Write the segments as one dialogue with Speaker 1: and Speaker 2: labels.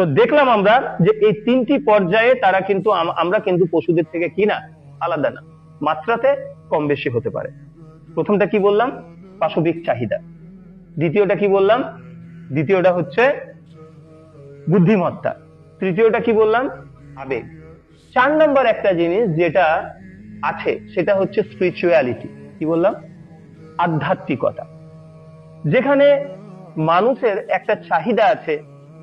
Speaker 1: তো দেখলাম আমরা যে এই তিনটি পর্যায়ে তারা কিন্তু আমরা কিন্তু পশুদের থেকে কি না, আলাদা না, মাত্রাতে কম বেশি হতে পারে। প্রথমটা কি বললাম, পাশবিক চাহিদা। দ্বিতীয়টা কি বললাম, দ্বিতীয়টা হচ্ছে বুদ্ধিমত্তা। তৃতীয়টা কি বললাম, আবেগ। 4 নম্বর একটা জিনিস যেটা আছে সেটা হচ্ছে স্পিরিচুয়ালিটি। কি বললাম, আধ্যাত্মিকতা। যেখানে মানুষের একটা চাহিদা আছে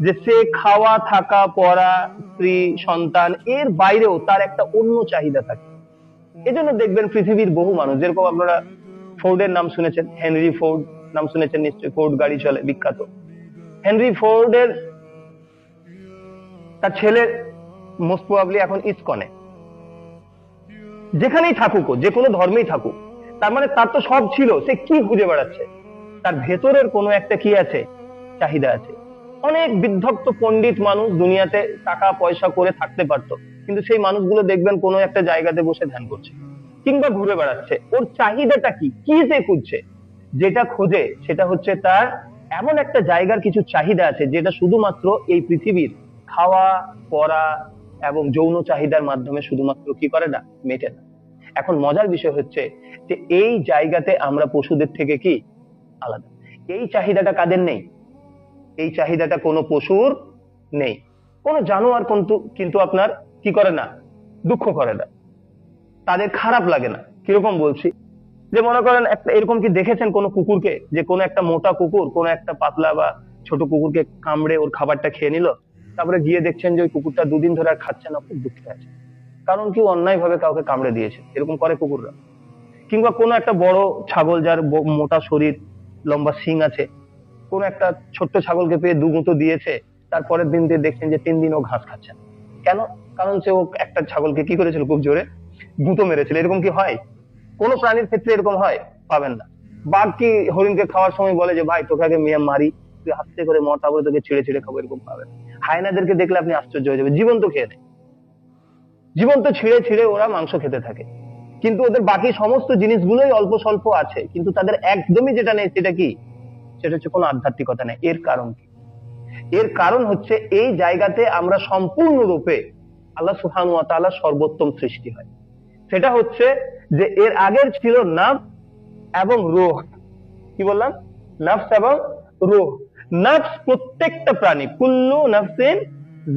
Speaker 1: যে সে খাওয়া, থাকা, পড়া, স্ত্রী, সন্তান, এর বাইরেও তার একটা অন্য চাহিদা থাকে। এজন্য দেখবেন পৃথিবীর বহু মানুষ, যেরকম আপনারা ফোর্ডের নাম শুনেছেন, হেনরি ফোর্ড নাম শুনেছেন নিশ্চয়ই, ফোর্ড গাড়ি চলে, বিখ্যাত। হেনরি ফোর্ডের তার ছেলে মোস্ট প্রবাবলি এখন ইসকনে, যেখানেই থাকুক, যে কোনো ধর্মেই থাকুক, তার মানে তার তো সব ছিল, সে কি খুঁজে বেড়াচ্ছে, তার ভেতরের কোনো একটা কি আছে, চাহিদা আছে। অনেক বিদ্ধক্ত পণ্ডিত মানুষ দুনিয়াতে টাকা পয়সা করে থাকতে পারতো, কিন্তু সেই মানুষগুলো দেখবেন কোনো একটা জায়গাতে বসে ধ্যান করছে কিংবা ঘুরে বেড়াচ্ছে। ওর চাহিদাটা কি, কি সে খুঁজছে? যেটা খোঁজে সেটা হচ্ছে তার এমন একটা জায়গার কিছু চাহিদা আছে যেটা শুধুমাত্র এই পৃথিবীর খাওয়া, পড়া এবং যৌন চাহিদার মাধ্যমে শুধুমাত্র কি করে না, মেটে না। এখন মজার বিষয় হচ্ছে যে এই জায়গাতে আমরা পশুদের থেকে কি আলাদা। এই চাহিদাটা কাদের নেই? এই চাহিদাটা কোনো পশুর নেই। কোনো জানোয়ার কিন্তু আপনার কি করে না, দুঃখ করে না, তাদের খারাপ লাগে না। কিরকম বলছি, যে মনে করেন একটা এরকম কি দেখেছেন কোনো কুকুরকে, যে কোনো একটা মোটা কুকুর কোনো একটা পাতলা বা ছোট কুকুরকে কামড়ে ওর খাবারটা খেয়ে নিল, তারপরে গিয়ে দেখছেন যে ওই কুকুরটা 2 দিন ধরে আর খাচ্ছে না, খুব দুঃখে আছে, কারণ কি অন্যায় ভাবে কাউকে কামড়ে দিয়েছে। এরকম করে কুকুররা। কিংবা কোনো একটা বড় ছাগল যার মোটা শরীর, লম্বা শিং আছে, কোন একটা ছোট্ট ছাগলকে পেয়ে 2 গুঁতো দিয়েছে, তারপরের দিন দিয়ে দেখছেন যে 3 দিন ও ঘাস খাচ্ছে না। কেন? কারণ সে ও একটা ছাগলকে কি করেছিল, খুব জোরে গুঁতো মেরেছিল। এরকম কি হয়? কোন প্রাণীর ক্ষেত্রে এরকম হয়? পাবেন না। বাঘ কি হরিণকে খাওয়ার সময় বলে যে ভাই তোকে আগে মেয়ে মারি, তুই আস্তে করে মর, তারপরে তোকে ছিঁড়ে ছিঁড়ে খাবো? এরকম পাবেন। হায়নাদেরকে দেখলে আপনি আশ্চর্য হয়ে যাবেন, জীবন্ত খেয়ে নেয়, জীবন্ত ছিঁড়ে ছিঁড়ে ওরা মাংস খেতে থাকে। কিন্তু ওদের বাকি সমস্ত জিনিসগুলোই অল্প স্বল্প আছে, কিন্তু তাদের একদমই যেটা নেই সেটা কি, সেটা হচ্ছে কোনো আধ্যাত্মিকতা নেই। এর কারণ কি? এর কারণ হচ্ছে এই জায়গাতে আমরা সম্পূর্ণরূপে আল্লাহ সুবহানাহু ওয়া তাআলা সর্বোত্তম সৃষ্টি হয়। সেটা হচ্ছে যে এর আগের ছিল নাফস এবং রূহ। কি বললাম? নাফস এবং রূহ। নাফস প্রত্যেকটা প্রাণী, কুল্লু নাফসিন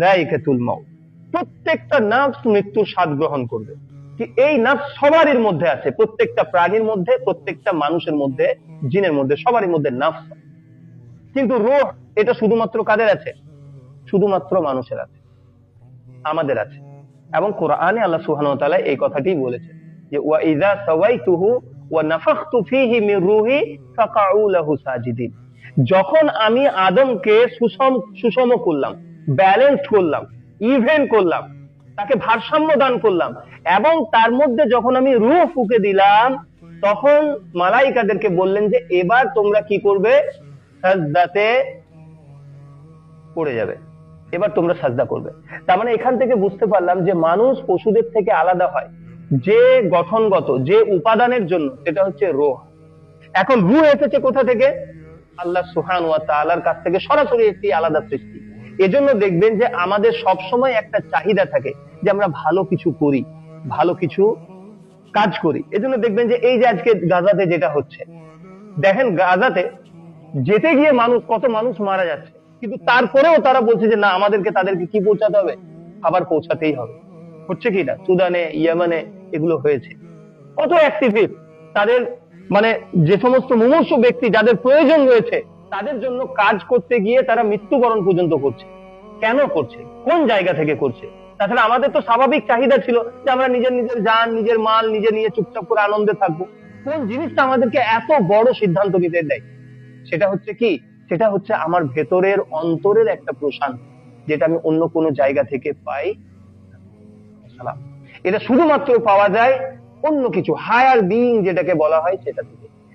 Speaker 1: যায়িকাতুল মাউত, প্রত্যেকটা নাফস মৃত্যুর স্বাদ গ্রহণ করবে। কি এই নাফস সবারই মধ্যে আছে, প্রত্যেকটা প্রাণীর মধ্যে, প্রত্যেকটা মানুষের মধ্যে, জিনের মধ্যে, সবারই মধ্যে নাফস। কিন্তু রূহ এটা শুধুমাত্র কাদের আছে? শুধুমাত্র মানুষের আছে, আমাদের আছে। এবং কোরআনে আল্লাহ সুবহানাহু ওয়া তাআলা এই কথাটি বলেছেন যে ওয়া ইযা সাওয়াইতুহু ওয়া নাফাখতু ফীহি মির রূহি ফাকাউ লাহু সাজিদিন। যখন আমি আদমকে সুষম করলাম, ব্যালেন্স করলাম, ইভেন করলাম, তাকে ভারসাম্য দান করলাম, এবং তার মধ্যে যখন আমি রূহ ফুঁকে দিলাম, তখন মালাইকাদেরকে বললেন যে এবার তোমরা কি করবে, সাজদাতে পড়ে যাবে, এবার তোমরা সাজদা করবে। তার মানে এখান থেকে বুঝতে পারলাম যে মানুষ পশুদের থেকে আলাদা হয় যে গঠনগত, যে উপাদানের জন্য, সেটা হচ্ছে রূহ। এখন রূহ এসেছে কোথা থেকে? আল্লাহ সুবহানাহু ওয়া তাআলার কাছ থেকে, সরাসরি একটি আলাদা সৃষ্টি। এজন্য দেখবেন যে আমাদের সব সময় একটা চাহিদা থাকে যে আমরা ভালো কিছু করি, ভালো কিছু কাজ করি। এজন্য দেখবেন যে এই যে আজকে গাজাতে যেটা হচ্ছে, দেখেন গাজাতে যেতে গিয়ে কত মানুষ মারা যাচ্ছে, কিন্তু তারপরেও তারা বলছে যে না, আমাদেরকে তাদেরকে কি পৌঁছাতে হবে, খাবার পৌঁছাতেই হবে। হচ্ছে কি না? সুদানে, ইয়েমেনে এগুলো হয়েছে। কত অ্যাক্টিভিস্ট তাদের মানে যে সমস্ত মুমূর্ষু ব্যক্তি যাদের প্রয়োজন রয়েছে, তাদের জন্য কাজ করতে গিয়ে তারা মৃত্যুবরণ পর্যন্ত করছে। কেন করছে? কোন জায়গা থেকে করছে? তাছাড়া আমাদের তো স্বাভাবিক চাহিদা ছিল যে আমরা নিজের নিজের জান, নিজের মাল নিজে নিয়ে চুপচাপ করে আনন্দে থাকবো। কোন জিনিসটা আমাদেরকে এত বড় সিদ্ধান্ত নিতে দেয়? সেটা হচ্ছে কি, সেটা হচ্ছে আমার ভেতরের অন্তরের একটা প্রশান্তি, যেটা আমি অন্য কোনো জায়গা থেকে পাই। এটা শুধুমাত্র পাওয়া যায় অন্য কিছু, হায়ার বিইং যেটাকে বলা হয়, সেটা থেকে।